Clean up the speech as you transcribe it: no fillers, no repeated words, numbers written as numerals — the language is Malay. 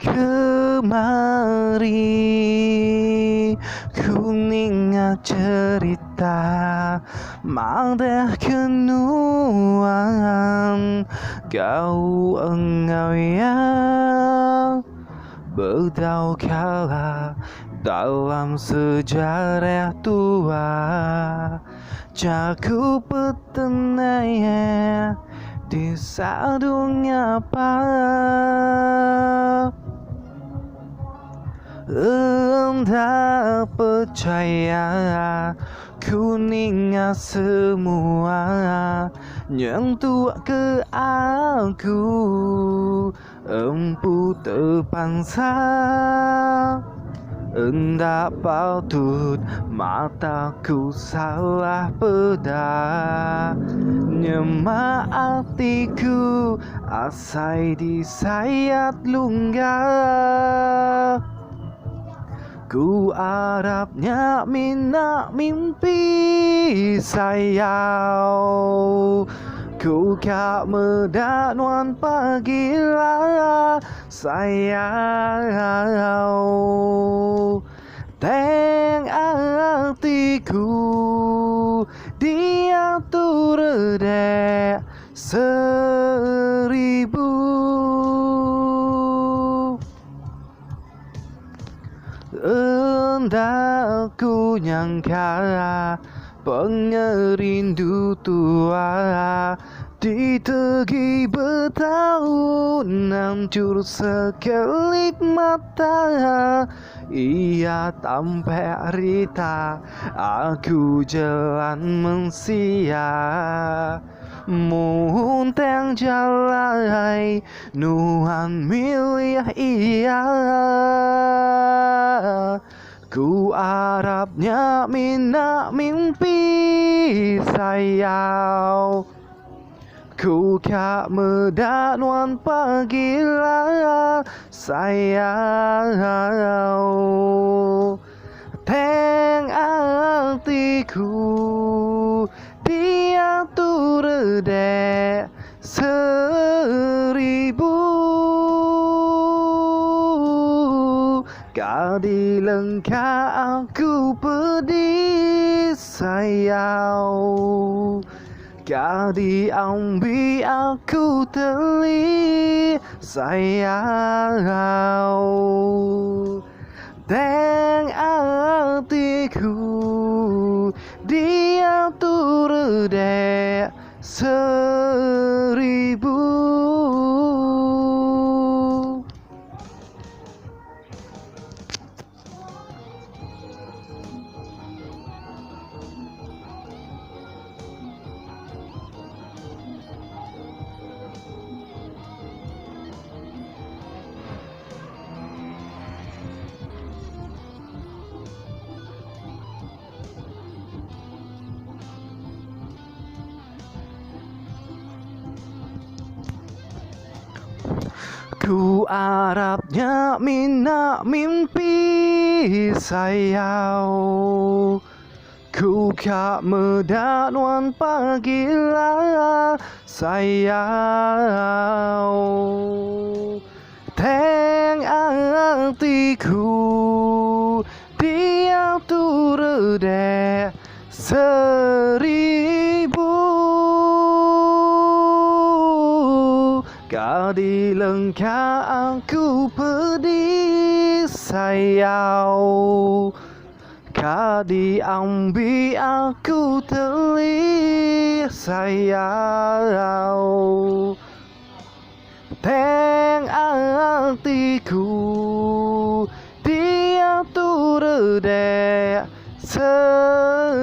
Kemari ku ingat cerita Mada kenuan kau engkau yang bertahu kala dalam sejarah tua Jago petenaya di sadungnya apa Entah percaya ku ingat semua nyentuh ke aku empu terpaksa Entah patut mataku salah peda Nyema hatiku asai disayat lunggah Ku harapnya minak mimpi sayau Ku kak medanuan pagi lah sayau Teng artiku dia tu redek seribu Entah ku nyangka pengerindu tua di tegi bertahun hancur sekelip mata Ia tanpa rita aku jalan mensia Muntang jalai nuhan milih ia Ku harapnya minak mimpi sayau Ku kak medanuan pagi lah sayau Teng artiku dia tu redek seribu Kadi lengkap aku pedih sayau Kadi ambil aku teli sayau Teng artiku dia tu redek seribu Ku harapnya minak mimpi sayau Ku kak medanuan pagi lah sayau Teng artiku dia tu redek seribu Kadi lengkap aku pedih sayau Kadi ambil aku teli sayau Teng artiku dia tu redek seribu